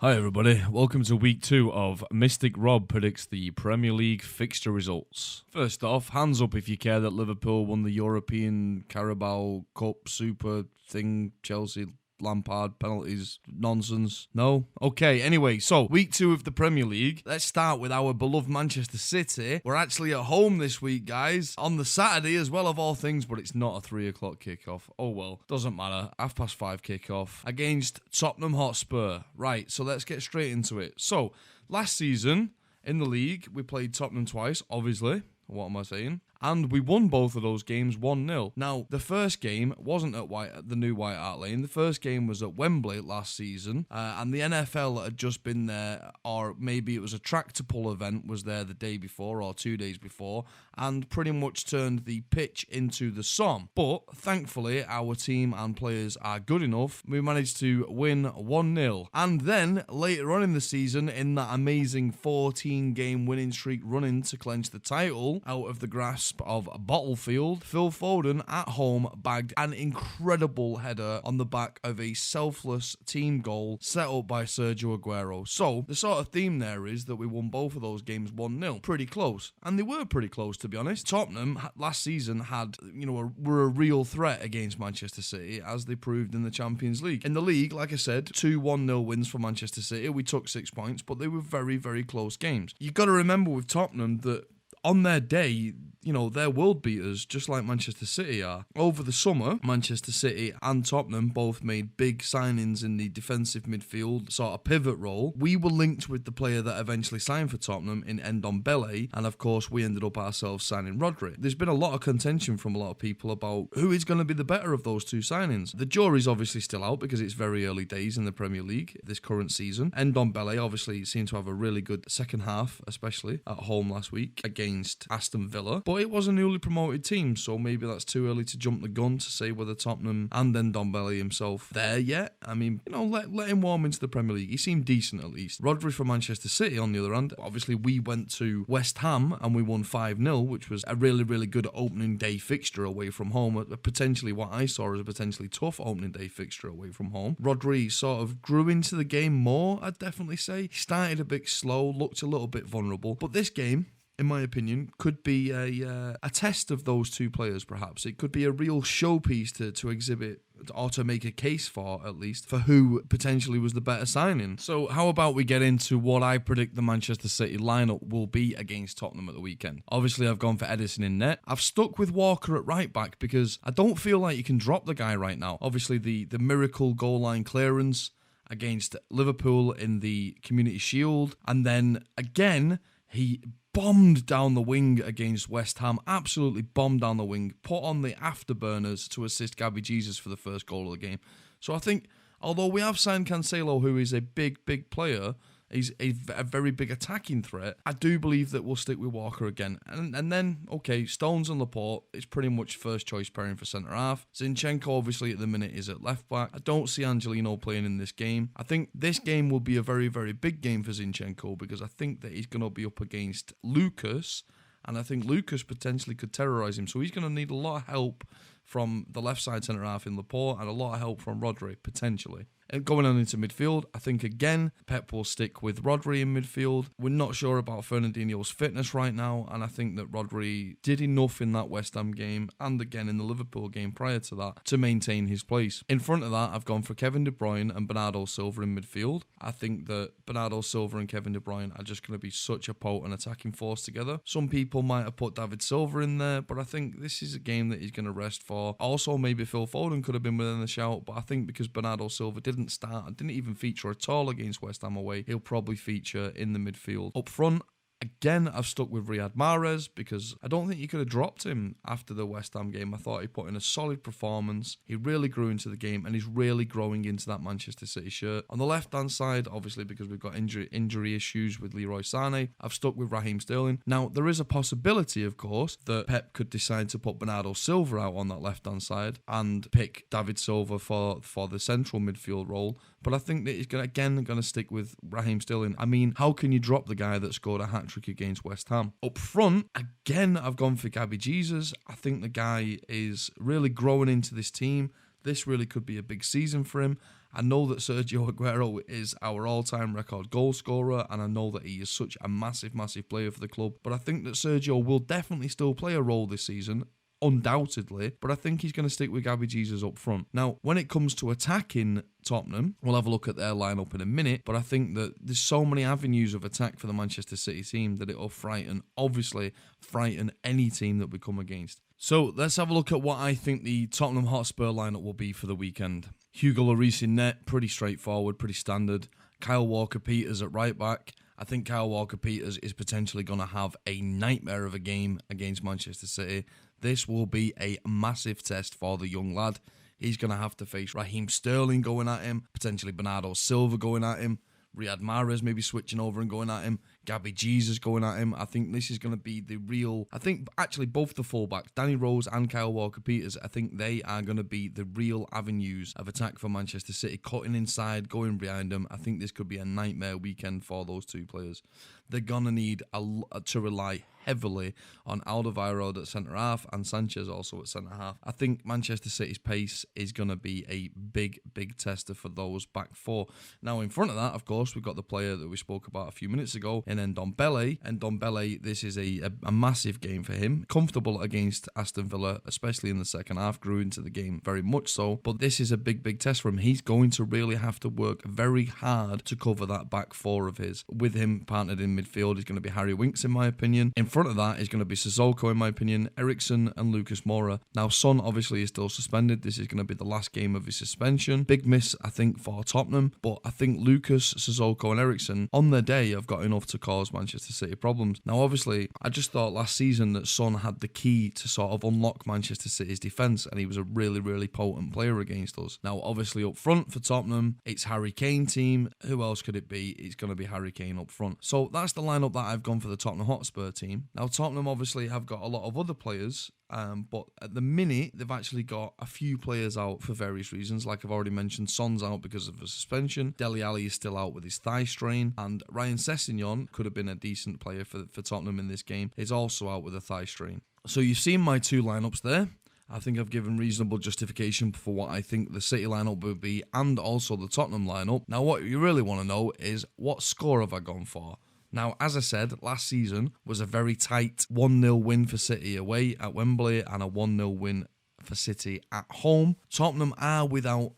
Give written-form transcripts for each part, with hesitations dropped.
Hi everybody, welcome to week 2 of Mystic Rob predicts the Premier League fixture results. First off, hands up if you care that Liverpool won the European Carabao Cup Super thing, Chelsea, Lampard, penalties, nonsense. No? Okay, anyway, so week 2 of the Premier League. Let's start with our beloved Manchester City. We're actually at home this week, guys, on the Saturday as well of all things, but it's not a 3 o'clock kickoff. Oh well, doesn't matter. 5:30 kickoff against Tottenham Hotspur. Right, so let's get straight into it. So, last season in the league, we played Tottenham twice, obviously. What am I saying? And we won both of those games 1-0. Now, the first game wasn't at the new White Hart Lane. The first game was at Wembley last season. And the NFL had just been there, or maybe it was a tractor pull event, was there the day before or 2 days before, and pretty much turned the pitch into the Somme. But, thankfully, our team and players are good enough. We managed to win 1-0. And then, later on in the season, in that amazing 14-game winning streak running to clinch the title, out of the grasp of Bottlefield, Phil Foden at home bagged an incredible header on the back of a selfless team goal set up by Sergio Aguero. So the sort of theme there is that we won both of those games 1-0. Pretty close. And they were pretty close, to be honest. Tottenham last season were a real threat against Manchester City, as they proved in the Champions League. In the league, like I said, 2 1-0 wins for Manchester City. We took 6 points, but they were very, very close games. You've got to remember with Tottenham that on their day, they're world beaters, just like Manchester City are. Over the summer, Manchester City and Tottenham both made big signings in the defensive midfield sort of pivot role. We were linked with the player that eventually signed for Tottenham in Ndombele, and of course we ended up ourselves signing Rodri. There's been a lot of contention from a lot of people about who is going to be the better of those two signings. The jury's obviously still out because it's very early days in the Premier League this current season. Ndombele obviously seemed to have a really good second half, especially at home last week against Aston Villa. But it was a newly promoted team, so maybe that's too early to jump the gun to say whether Tottenham and Ndombele himself there yet. I mean, let him warm into the Premier League. He seemed decent at least. Rodri for Manchester City, on the other hand, obviously we went to West Ham and we won 5-0, which was a really, really good opening day fixture away from home. Potentially what I saw as a potentially tough opening day fixture away from home. Rodri sort of grew into the game more, I'd definitely say. He started a bit slow, looked a little bit vulnerable, but this game, in my opinion, could be a test of those two players, perhaps. It could be a real showpiece to exhibit, or to make a case for, at least, for who potentially was the better signing. So how about we get into what I predict the Manchester City lineup will be against Tottenham at the weekend. Obviously, I've gone for Edison in net. I've stuck with Walker at right back because I don't feel like you can drop the guy right now. Obviously, the miracle goal line clearance against Liverpool in the Community Shield, and then, again, he bombed down the wing against West Ham, absolutely bombed down the wing, put on the afterburners to assist Gabby Jesus for the first goal of the game. So I think, although we have signed Cancelo, who is a big, big player, he's a very big attacking threat, I do believe that we'll stick with Walker again. And then, okay, Stones and Laporte is pretty much first choice pairing for centre-half. Zinchenko, obviously, at the minute is at left-back. I don't see Angelino playing in this game. I think this game will be a very, very big game for Zinchenko because I think that he's going to be up against Lucas, and I think Lucas potentially could terrorise him. So he's going to need a lot of help from the left side centre-half in Laporte and a lot of help from Rodri, potentially. And going on into midfield, I think again, Pep will stick with Rodri in midfield. We're not sure about Fernandinho's fitness right now, and I think that Rodri did enough in that West Ham game, and again in the Liverpool game prior to that, to maintain his place. In front of that, I've gone for Kevin De Bruyne and Bernardo Silva in midfield. I think that Bernardo Silva and Kevin De Bruyne are just going to be such a potent attacking force together. Some people might have put David Silva in there, but I think this is a game that he's going to rest for. Also, maybe Phil Foden could have been within the shout, but I think because Bernardo Silva didn't even feature at all against West Ham away, he'll probably feature in the midfield. Up front, again, I've stuck with Riyad Mahrez because I don't think you could have dropped him after the West Ham game. I thought he put in a solid performance. He really grew into the game and he's really growing into that Manchester City shirt. On the left-hand side, obviously because we've got injury issues with Leroy Sané, I've stuck with Raheem Sterling. Now, there is a possibility, of course, that Pep could decide to put Bernardo Silva out on that left-hand side and pick David Silva for the central midfield role. But I think that he's going to stick with Raheem Sterling. I mean, how can you drop the guy that scored a hat-trick against West Ham? Up front, again, I've gone for Gabby Jesus. I think the guy is really growing into this team. This really could be a big season for him. I know that Sergio Aguero is our all-time record goal scorer, and I know that he is such a massive, massive player for the club, but I think that Sergio will definitely still play a role this season, undoubtedly, but I think he's going to stick with Gabby Jesus up front. Now, when it comes to attacking Tottenham, we'll have a look at their lineup in a minute, but I think that there's so many avenues of attack for the Manchester City team that it'll obviously frighten any team that we come against. So let's have a look at what I think the Tottenham Hotspur lineup will be for the weekend. Hugo Lloris in net, pretty straightforward, pretty standard. Kyle Walker-Peters at right back. I think Kyle Walker-Peters is potentially going to have a nightmare of a game against Manchester City. This will be a massive test for the young lad. He's going to have to face Raheem Sterling going at him, potentially Bernardo Silva going at him, Riyad Mahrez maybe switching over and going at him, Gabby Jesus going at him. I think this is going to be the real... I think actually both the fullbacks, Danny Rose and Kyle Walker-Peters, I think they are going to be the real avenues of attack for Manchester City, cutting inside, going behind them. I think this could be a nightmare weekend for those two players. They're going to need to rely heavily on Alderweireld at centre-half and Sanchez also at centre-half. I think Manchester City's pace is going to be a big, big tester for those back four. Now, in front of that, of course, we've got the player that we spoke about a few minutes ago in Ndombele. Ndombele, this is a massive game for him. Comfortable against Aston Villa, especially in the second half, grew into the game very much so. But this is a big, big test for him. He's going to really have to work very hard to cover that back four of his. With him partnered in midfield is going to be Harry Winks, in my opinion. In front of that is going to be Sissoko, in my opinion, Eriksen and Lucas Moura. Now, Son obviously is still suspended. This is going to be the last game of his suspension. Big miss, I think, for Tottenham. But I think Lucas, Sissoko and Eriksen, on their day, have got enough to cause Manchester City problems. Now, obviously, I just thought last season that Son had the key to sort of unlock Manchester City's defence, and he was a really, really potent player against us. Now, obviously, up front for Tottenham, it's Harry Kane team. Who else could it be? It's going to be Harry Kane up front. So that's the lineup that I've gone for the Tottenham Hotspur team. Now, Tottenham obviously have got a lot of other players, but at the minute, they've actually got a few players out for various reasons. Like I've already mentioned, Son's out because of a suspension. Dele Alli is still out with his thigh strain. And Ryan Sessegnon could have been a decent player for Tottenham in this game. Is also out with a thigh strain. So you've seen my two lineups there. I think I've given reasonable justification for what I think the City lineup would be and also the Tottenham lineup. Now, what you really want to know is what score have I gone for? Now, as I said, last season was a very tight 1-0 win for City away at Wembley and a 1-0 win for City at home. Tottenham are without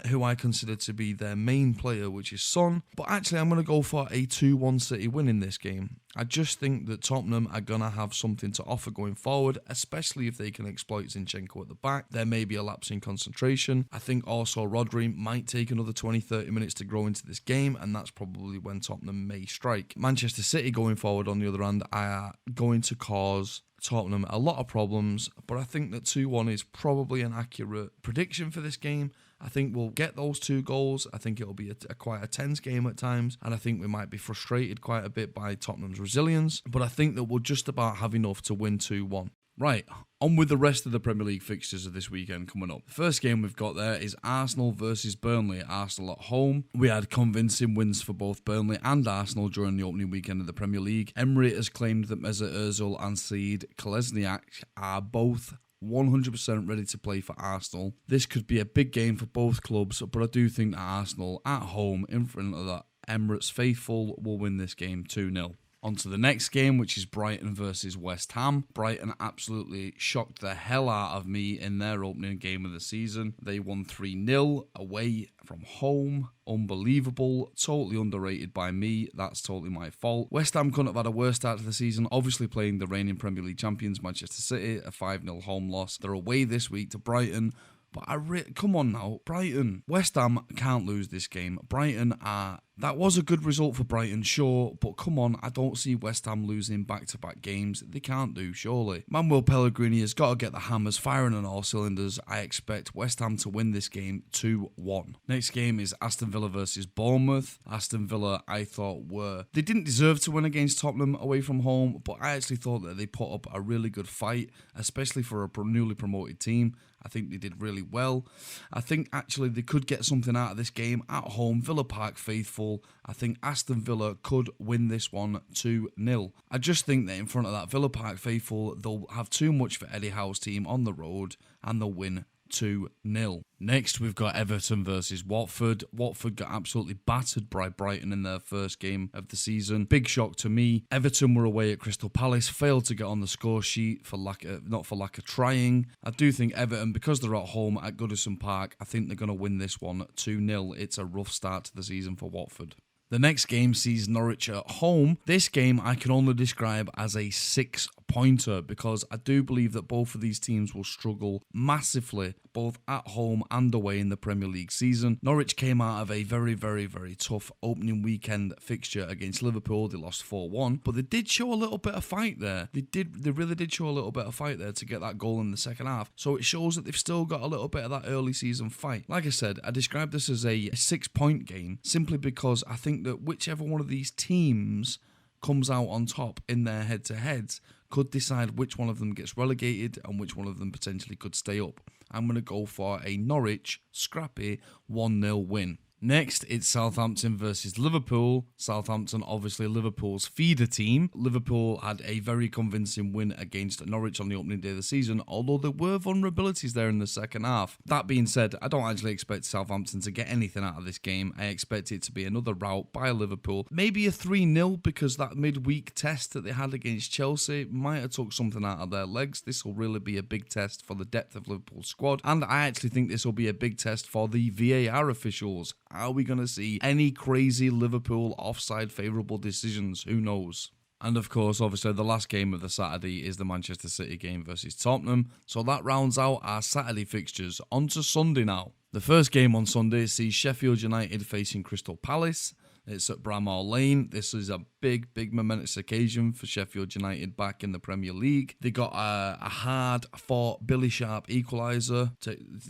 who I consider to be their main player, which is Son. But actually, I'm going to go for a 2-1 City win in this game. I just think that Tottenham are going to have something to offer going forward, especially if they can exploit Zinchenko at the back. There may be a lapse in concentration. I think also Rodri might take another 20-30 minutes to grow into this game, and that's probably when Tottenham may strike. Manchester City going forward, on the other hand, are going to cause Tottenham a lot of problems, but I think that 2-1 is probably an accurate prediction for this game. I think we'll get those 2 goals. I think it'll be quite a tense game at times, and I think we might be frustrated quite a bit by Tottenham's resilience, but I think that we'll just about have enough to win 2-1. Right, on with the rest of the Premier League fixtures of this weekend coming up. The first game we've got there is Arsenal versus Burnley. Arsenal at home. We had convincing wins for both Burnley and Arsenal during the opening weekend of the Premier League. Emery has claimed that Mesut Ozil and Sead Kolasinac are both 100% ready to play for Arsenal. This could be a big game for both clubs, but I do think that Arsenal at home in front of the Emirates faithful will win this game 2-0. On to the next game, which is Brighton versus West Ham. Brighton absolutely shocked the hell out of me in their opening game of the season. They won 3-0 away from home. Unbelievable. Totally underrated by me. That's totally my fault. West Ham couldn't have had a worse start to the season. Obviously playing the reigning Premier League champions, Manchester City, a 5-0 home loss. They're away this week to Brighton. But come on now, Brighton. West Ham can't lose this game. Brighton are... That was a good result for Brighton, sure, but come on, I don't see West Ham losing back-to-back games. They can't do, surely. Manuel Pellegrini has got to get the hammers firing on all cylinders. I expect West Ham to win this game 2-1. Next game is Aston Villa versus Bournemouth. Aston Villa, I thought, they didn't deserve to win against Tottenham away from home, but I actually thought that they put up a really good fight, especially for a newly promoted team. I think they did really well. I think actually they could get something out of this game at home. Villa Park faithful. I think Aston Villa could win this one 2-0. I just think that in front of that Villa Park faithful, they'll have too much for Eddie Howe's team on the road and they'll win 2-0. Next, we've got Everton versus Watford. Watford got absolutely battered by Brighton in their first game of the season. Big shock to me. Everton were away at Crystal Palace, failed to get on the score sheet not for lack of trying. I do think Everton, because they're at home at Goodison Park, I think they're going to win this one 2-0. It's a rough start to the season for Watford. The next game sees Norwich at home. This game I can only describe as a 6-pointer because I do believe that both of these teams will struggle massively, both at home and away in the Premier League season. Norwich came out of a very, very, very tough opening weekend fixture against Liverpool. They lost 4-1, but they did show a little bit of fight there. They really did show a little bit of fight there to get that goal in the second half. So it shows that they've still got a little bit of that early season fight. Like I said, I described this as a 6-point game simply because I think that whichever one of these teams comes out on top in their head-to-heads could decide which one of them gets relegated and which one of them potentially could stay up. I'm going to go for a Norwich scrappy 1-0 win. Next, it's Southampton versus Liverpool. Southampton, obviously Liverpool's feeder team. Liverpool had a very convincing win against Norwich on the opening day of the season, although there were vulnerabilities there in the second half. That being said, I don't actually expect Southampton to get anything out of this game. I expect it to be another rout by Liverpool. Maybe a 3-0 because that midweek test that they had against Chelsea might have took something out of their legs. This will really be a big test for the depth of Liverpool's squad, and I actually think this will be a big test for the VAR officials. Are we going to see any crazy Liverpool offside favourable decisions? Who knows? And of course, obviously, the last game of the Saturday is the Manchester City game versus Tottenham. So that rounds out our Saturday fixtures. On to Sunday now. The first game on Sunday sees Sheffield United facing Crystal Palace. It's at Bramall Lane. This is a big momentous occasion for Sheffield United back in the Premier League. They got a hard-fought Billy Sharp equaliser,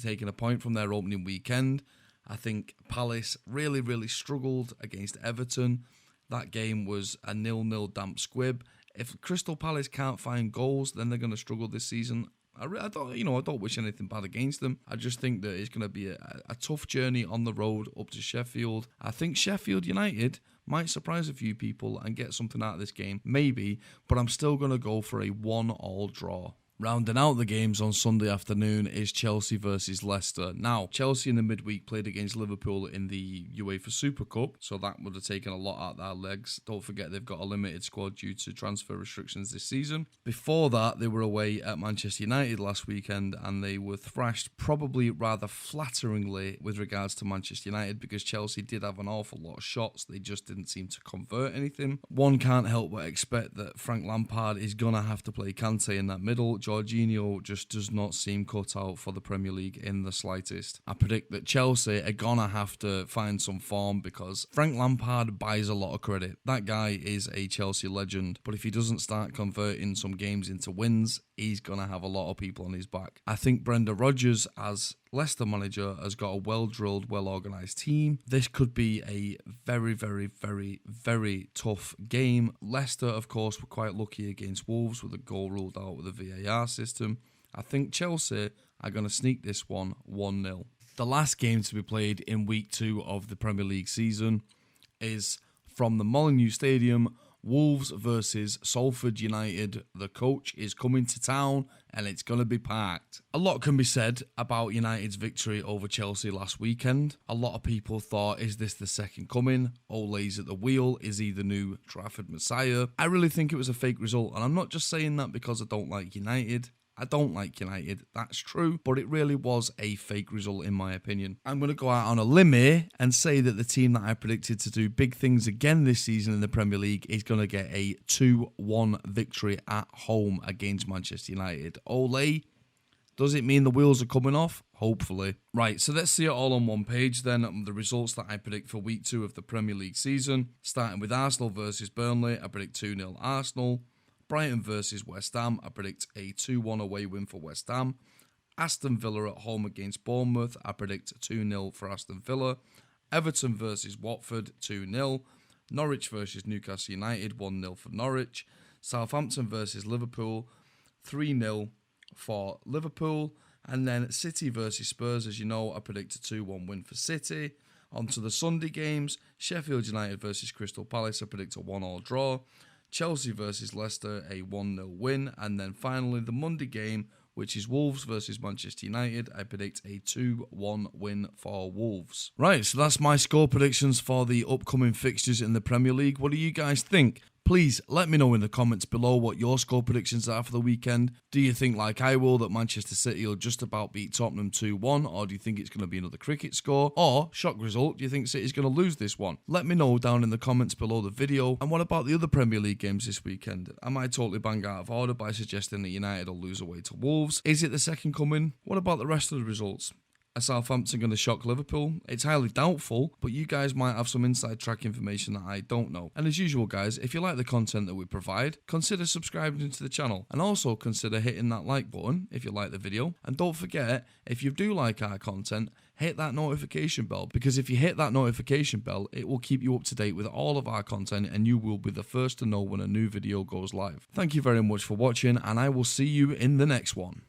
taking a point from their opening weekend. I think Palace really struggled against Everton. That game was a 0-0 damp squib. If Crystal Palace can't find goals, then they're going to struggle this season. I don't wish anything bad against them. I just think that it's going to be a tough journey on the road up to Sheffield. I think Sheffield United might surprise a few people and get something out of this game. Maybe, but I'm still going to go for a 1-1 draw. Rounding out the games on Sunday afternoon is Chelsea versus Leicester. Now, Chelsea in the midweek played against Liverpool in the UEFA Super Cup, so that would have taken a lot out of their legs. Don't forget they've got a limited squad due to transfer restrictions this season. Before that, they were away at Manchester United last weekend, and they were thrashed probably rather flatteringly with regards to Manchester United because Chelsea did have an awful lot of shots. They just didn't seem to convert anything. One can't help but expect that Frank Lampard is going to have to play Kante in that middle. Jorginho just does not seem cut out for the Premier League in the slightest. I predict that Chelsea are going to have to find some form because Frank Lampard buys a lot of credit. That guy is a Chelsea legend, but if he doesn't start converting some games into wins, he's going to have a lot of people on his back. I think Brendan Rodgers, as Leicester manager, has got a well-drilled, well-organised team. This could be a very tough game. Leicester, of course, were quite lucky against Wolves with a goal ruled out with a VAR system. I think Chelsea are going to sneak this one 1-0. The last game to be played in week 2 of the Premier League season is from the Molineux Stadium. Wolves versus Salford United. The coach is coming to town and it's going to be packed. A lot can be said about United's victory over Chelsea last weekend. A lot of people thought, is this the second coming? Ole's at the wheel. Is he the new Trafford Messiah? I really think it was a fake result, and I'm not just saying that because I don't like United. I don't like United, that's true, but it really was a fake result in my opinion. I'm going to go out on a limb here and say that the team that I predicted to do big things again this season in the Premier League is going to get a 2-1 victory at home against Manchester United. Ole, does it mean the wheels are coming off? Hopefully. Right, so let's see it all on one page then. The results that I predict for week 2 of the Premier League season. Starting with Arsenal versus Burnley, I predict 2-0 Arsenal. Brighton versus West Ham, I predict a 2-1 away win for West Ham. Aston Villa at home against Bournemouth, I predict 2-0 for Aston Villa. Everton versus Watford, 2-0. Norwich versus Newcastle United, 1-0 for Norwich. Southampton versus Liverpool, 3-0 for Liverpool. And then City versus Spurs, as you know, I predict a 2-1 win for City. On to the Sunday games, Sheffield United versus Crystal Palace, I predict a 1-1 draw. Chelsea versus Leicester, a 1-0 win. And then finally, the Monday game which is Wolves versus Manchester United. I predict a 2-1 win for Wolves. Right, so that's my score predictions for the upcoming fixtures in the Premier League. What do you guys think? Please let me know in the comments below what your score predictions are for the weekend. Do you think, like I will, that Manchester City will just about beat Tottenham 2-1, or do you think it's going to be another cricket score? Or, shock result, do you think City's going to lose this one? Let me know down in the comments below the video. And what about the other Premier League games this weekend? Am I totally bang out of order by suggesting that United will lose away to Wolves? Is it the second coming? What about the rest of the results? Are Southampton going to shock Liverpool? It's highly doubtful, but you guys might have some inside track information that I don't know. And as usual, guys, if you like the content that we provide, consider subscribing to the channel, and also consider hitting that like button if you like the video. And don't forget, if you do like our content, hit that notification bell, because if you hit that notification bell, it will keep you up to date with all of our content, and you will be the first to know when a new video goes live. Thank you very much for watching, and I will see you in the next one.